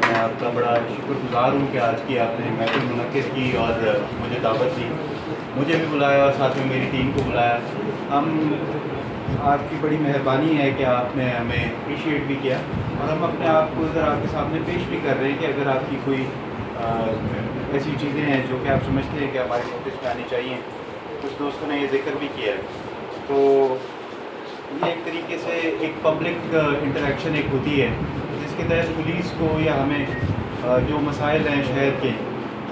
میں آپ کا بڑا شکر گزار ہوں کہ آج کی آپ نے محفل منعقد کی اور مجھے دعوت دی، مجھے بھی بلایا اور ساتھ میں میری ٹیم کو بلایا۔ ہم آپ کی بڑی مہربانی ہے کہ آپ نے ہمیں اپریشیٹ بھی کیا، اور ہم اپنے آپ کو ذرا آپ کے سامنے پیش بھی کر رہے ہیں کہ اگر آپ کی کوئی ایسی چیزیں ہیں جو کہ آپ سمجھتے ہیں کہ ہماری نوٹس میں آنی چاہیے۔ کچھ دوستوں نے یہ ذکر بھی کیا ہے، تو یہ ایک طریقے سے ایک پبلک انٹریکشن ایک ہوتی ہے جس کے تحت پولیس کو یا ہمیں جو مسائل ہیں شہر کے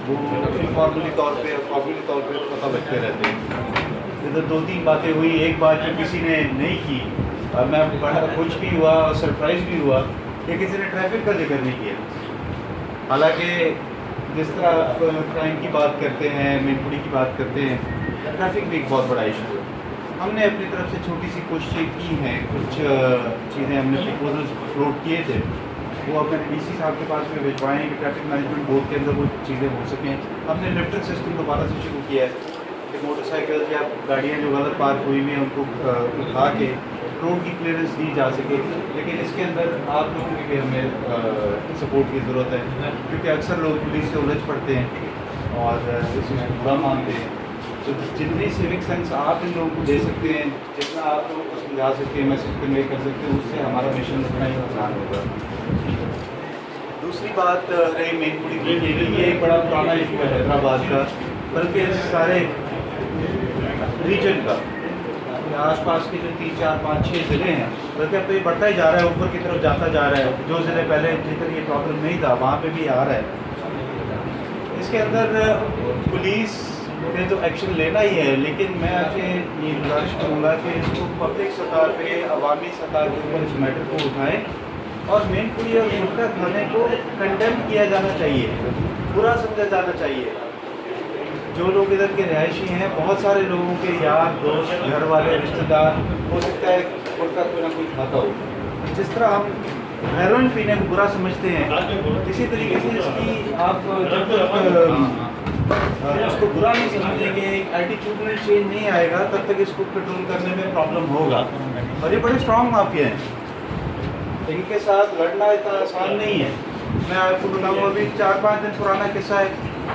وہ انفارملی طور پہ اور فارملی طور پہ پتہ لگتے رہتے ہیں۔ ادھر دو تین باتیں ہوئی، ایک بات جو کسی نے نہیں کی، میں بڑا خوش بھی ہوا اور سرپرائز بھی ہوا کہ کسی نے ٹریفک کا ذکر نہیں کیا۔ حالانکہ جس طرح آپ کرائم کی بات کرتے ہیں، مین پوری کی بات کرتے ہیں، ٹریفک بھی ایک بہت بڑا ایشو ہے۔ ہم نے اپنی طرف سے چھوٹی سی کوششیں کی ہیں، کچھ چیزیں ہم نے پروپوزلس فلوٹ کیے تھے، وہ اب میں نے ڈی سی صاحب کے پاس میں بھجوائے ہیں کہ ٹریفک مینجمنٹ بورڈ کے اندر وہ چیزیں ہو سکیں۔ ہم نے لفٹنگ سسٹم دوبارہ سے شروع کیا ہے کہ موٹر سائیکل یا گاڑیاں جو غلط پارک ہوئی ہوئی ہیں ان کو اٹھا کے روڈ کی کلیئرنس دی جا سکے، لیکن اس کے اندر آپ لوگوں کی بھی ہمیں سپورٹ کی ضرورت ہے، کیونکہ اکثر لوگ پولیس سے الجھ پڑتے ہیں اور اس چیز کو برا مانتے ہیں۔ تو جتنی سیوک سینس آپ ان لوگوں کو دے سکتے ہیں، جتنا آپ لوگوں کو سمجھا سکتے ہیں، میسج کنوے کر سکتے ہیں، اس سے ہمارا مشن اتنا ہی آسان ہوگا۔ دوسری بات رہی مین پوری کی، یہ ایک بڑا پرانا ایشو ہے حیدرآباد کا، بلکہ سارے ریجن کا، آس پاس کے جو 3 4 5 6 ضلع ہیں، بلکہ اب تو یہ بڑھتا ہی جا رہا ہے، اوپر کی طرف جاتا جا رہا ہے۔ جو ضلع پہلے جدھر یہ پرابلم نہیں تھا وہاں پہ بھی آ رہا ہے۔ اس کے اندر پولیس نے تو ایکشن لینا ہی ہے، لیکن میں آپ سے یہ گزارش کروں گا کہ اس کو پبلک سطح پہ، عوامی سطح کے اوپر اس میٹر کو اٹھائیں اور مین پوری اور گٹکا کھانے کو کنڈیم کیا جانا چاہیے، برا سمجھا جانا چاہیے۔ جو لوگ ادھر کے رہائشی ہیں، بہت سارے لوگوں کے یار دوست، گھر والے، رشتہ دار، ہو سکتا ہے گٹکا کوئی نہ کوئی کھاتا ہو۔ جس طرح ہم ہیروئن پینے کو برا سمجھتے ہیں، اسی طریقے سے اس کی آپ جب تک اس کو برا نہیں سمجھیں گے، ایک ایٹیٹیوڈل چینج نہیں آئے گا، تب تک اس کو کنٹرول کرنے میں پرابلم ہوگا۔ اور یہ بڑے اسٹرانگ مافیا ہیں، ان کے ساتھ لڑنا اتنا آسان نہیں ہے۔ میں آپ کو بتاؤں، ابھی 4 5 دن پرانا قصہ ہے،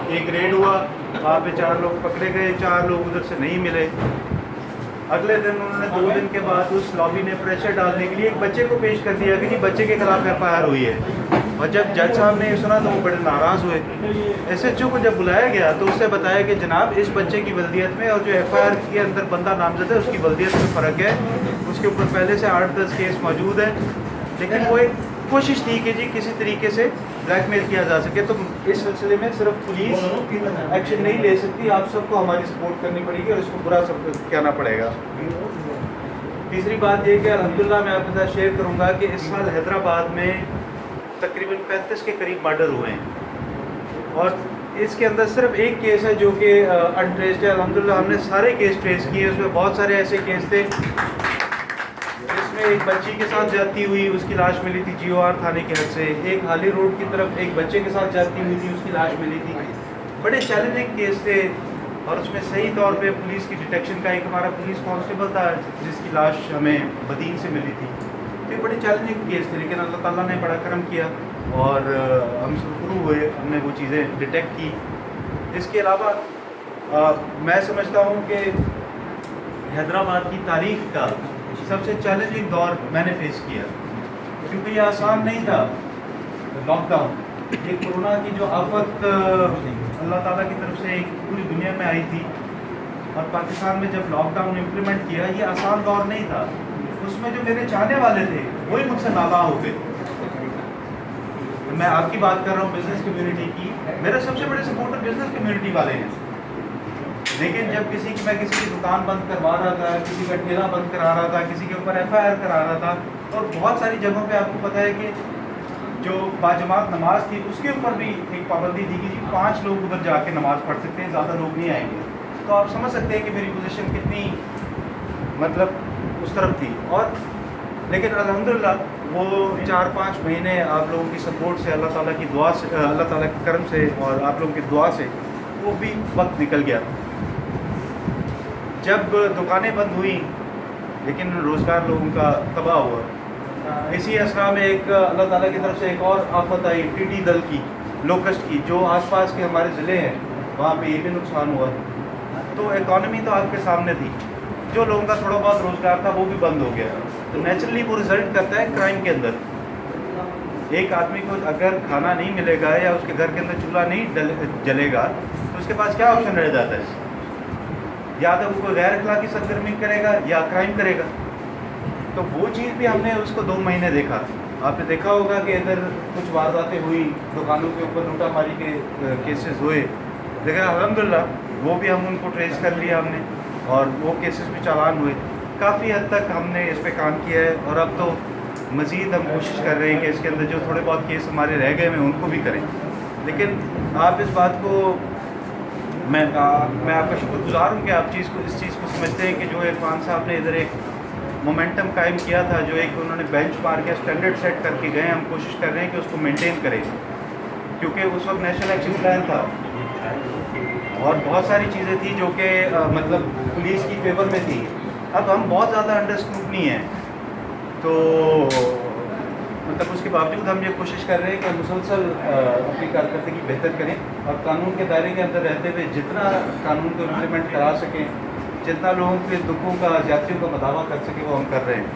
ایک ریڈ ہوا، وہاں پہ 4 لوگ پکڑے گئے، 4 لوگ ادھر سے نہیں ملے۔ اگلے دن انہوں نے 2 دن کے بعد اس لابی نے پریشر ڈالنے کے لیے ایک بچے کو پیش کر دیا کہ جی بچے کے خلاف ایف آئی آر ہوئی ہے، اور جب جج صاحب نے یہ سنا تو وہ بڑے ناراض ہوئے۔ ایس ایچ او کو جب بلایا گیا تو اس سے بتایا کہ جناب اس بچے کی ولدیت میں اور جو ایف آئی آر کے اندر بندہ نامزد ہے اس کی ولدیت میں فرق ہے، اس کے اوپر پہلے سے 8 10 کیس موجود ہیں، لیکن وہ ایک کوشش تھی کہ جی کسی طریقے سے بلیک میل کیا جا سکے۔ تو اس سلسلے میں صرف پولیس ایکشن نہیں لے سکتی، آپ سب کو ہماری سپورٹ کرنی پڑے گی اور اس کو برا سب کہنا پڑے گا۔ تیسری بات یہ کہ الحمدللہ میں آپ کے ساتھ شیئر کروں گا کہ اس سال حیدرآباد میں تقریباً 35 کے قریب مرڈر ہوئے ہیں، اور اس کے اندر صرف ایک کیس ہے جو کہ انٹریسڈ ہے۔ الحمدللہ ہم نے سارے کیس ٹریس کیے، اس میں بہت سارے ایسے کیس تھے جس میں ایک بچی کے ساتھ زیادتی ہوئی، اس کی لاش ملی تھی GOR تھانے کے حد سے، ایک حالی روڈ کی طرف ایک بچے کے ساتھ زیادتی ہوئی تھی، اس کی لاش ملی تھی۔ بڑے چیلنجنگ کیس تھے، اور اس میں صحیح طور پہ پولیس کی ڈیٹیکشن کا ایک ہمارا پولیس کانسٹیبل تھا جس کی لاش ہمیں بدین سے ملی تھی۔ یہ بڑے چیلنجنگ کیس تھے، لیکن اللہ تعالیٰ نے بڑا کرم کیا اور ہم شروع ہوئے، ہم نے وہ چیزیں ڈیٹیکٹ کی۔ اس کے علاوہ میں سمجھتا ہوں کہ حیدرآباد کی تاریخ کا سب سے چیلنجنگ دور میں نے فیس کیا، کیونکہ یہ آسان نہیں تھا۔ لاک ڈاؤن، یہ کورونا کی جو آفت اللہ تعالیٰ کی طرف سے ایک پوری دنیا میں آئی تھی، اور پاکستان میں جب لاک ڈاؤن امپلیمنٹ کیا، یہ آسان دور نہیں تھا۔ اس میں جو میرے چاہنے والے تھے وہی مجھ سے ناراض ہو گئے۔ میں آپ کی بات کر رہا ہوں بزنس کمیونٹی کی، میرے سب سے بڑے سپورٹر بزنس کمیونٹی والے ہیں، لیکن جب میں کسی کی دکان بند کروا رہا تھا، کسی کا ٹھیلا بند کرا رہا تھا، کسی کے اوپر ایف آئی آر کرا رہا تھا، اور بہت ساری جگہوں پہ آپ کو پتہ ہے کہ جو باجماعت نماز تھی اس کے اوپر بھی ایک پابندی تھی کہ جی 5 لوگ ادھر جا کے نماز پڑھ سکتے ہیں، زیادہ لوگ نہیں آئیں گے۔ تو آپ سمجھ سکتے ہیں کہ میری پوزیشن کتنی مطلب اس طرف تھی، اور لیکن الحمدللہ وہ 4 5 مہینے آپ لوگوں کی سپورٹ سے، اللہ تعالیٰ کی دعا سے، اللہ تعالیٰ کے کرم سے اور آپ لوگوں کی دعا سے وہ بھی وقت نکل گیا۔ جب دکانیں بند ہوئیں لیکن روزگار لوگوں کا تباہ ہوا، اسی اسرا میں ایک اللہ تعالیٰ کی طرف سے ایک اور آفت آئی ٹیڈی دل کی، لوکسٹ کی، جو آس پاس کے ہمارے ضلع ہیں وہاں پہ یہ بھی نقصان ہوا. تو اکانومی تو آپ کے سامنے تھی، جو لوگوں کا تھوڑا بہت روزگار تھا وہ بھی بند ہو گیا. تو نیچرلی وہ رزلٹ کرتا ہے کرائم کے اندر. ایک آدمی کو اگر کھانا نہیں ملے گا یا اس کے گھر کے اندر چولہا نہیں جلے گا تو اس کے پاس کیا آپشن رہ جاتا ہے؟ یا تو وہ کوئی غیر اخلاقی سرگرمی کرے گا یا کرائم کرے گا. تو وہ چیز بھی ہم نے اس کو 2 مہینے دیکھا. آپ نے دیکھا ہوگا کہ ادھر کچھ وارداتیں ہوئی، دکانوں کے اوپر لوٹا ماری کے کیسز ہوئے، لیکن الحمدللہ وہ بھی ہم ان کو ٹریس کر لیا ہم نے، اور وہ کیسز بھی چالان ہوئے. کافی حد تک ہم نے اس پہ کام کیا ہے، اور اب تو مزید ہم کوشش کر رہے ہیں کہ اس کے اندر جو تھوڑے بہت کیس ہمارے رہ گئے ہیں ان کو بھی کریں. لیکن آپ اس بات کو میں آپ کا شکر گزار ہوں کہ آپ اس چیز کو سمجھتے ہیں کہ جو عرفان صاحب نے ادھر ایک مومنٹم قائم کیا تھا، جو ایک انہوں نے بینچ مارک یا اسٹینڈرڈ سیٹ کر کے گئے. ہم کوشش کر رہے ہیں کہ اس کو مینٹین کریں، کیونکہ اس وقت نیشنل ایکشن پلان تھا اور بہت ساری چیزیں تھیں جو کہ مطلب پولیس کی فیور میں تھی. اب ہم بہت زیادہ انڈر اسکروٹنی ہیں، تو مطلب اس کے باوجود ہم یہ کوشش کر رہے ہیں کہ مسلسل اپنی کارکردگی بہتر کریں اور قانون کے دائرے کے اندر رہتے ہوئے جتنا قانون کو امپلیمنٹ کرا سکیں، جتنا لوگوں کے دکھوں کا، یاتریوں کا مداوع کر سکیں وہ ہم کر رہے ہیں.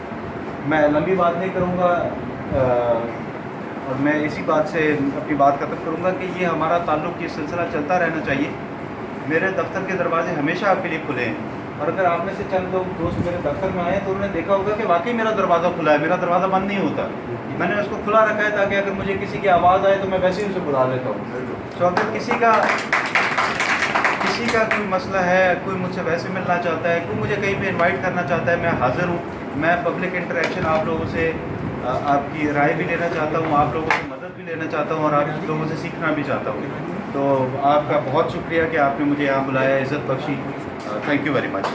میں لمبی بات نہیں کروں گا، اور میں اسی بات سے اپنی بات ختم کروں گا کہ یہ ہمارا تعلق، یہ سلسلہ چلتا رہنا چاہیے. میرے دفتر کے دروازے ہمیشہ آپ کے لیے کھلے ہیں، اور اگر آپ میں سے چند لوگ دوست میرے دفتر میں آئے تو انہوں نے دیکھا ہوگا کہ واقعی میرا دروازہ کھلا ہے، میرا دروازہ بند نہیں ہوتا. میں نے اس کو کھلا رکھا ہے تاکہ اگر مجھے کسی کی آواز آئے تو میں ویسے ہی اسے بلا لیتا ہوں. تو اگر کسی کا کوئی مسئلہ ہے، کوئی مجھ سے ویسے ملنا چاہتا ہے، کوئی مجھے کہیں پہ انوائٹ کرنا چاہتا ہے، میں حاضر ہوں. میں پبلک انٹریکشن آپ لوگوں سے، آپ کی رائے بھی لینا چاہتا ہوں، آپ لوگوں سے مدد بھی لینا چاہتا ہوں، اور آپ لوگوں سے سیکھنا بھی چاہتا ہوں. تو آپ کا بہت شکریہ کہ آپ نے مجھے یہاں بلایا، عزت بخشی. Thank you very much.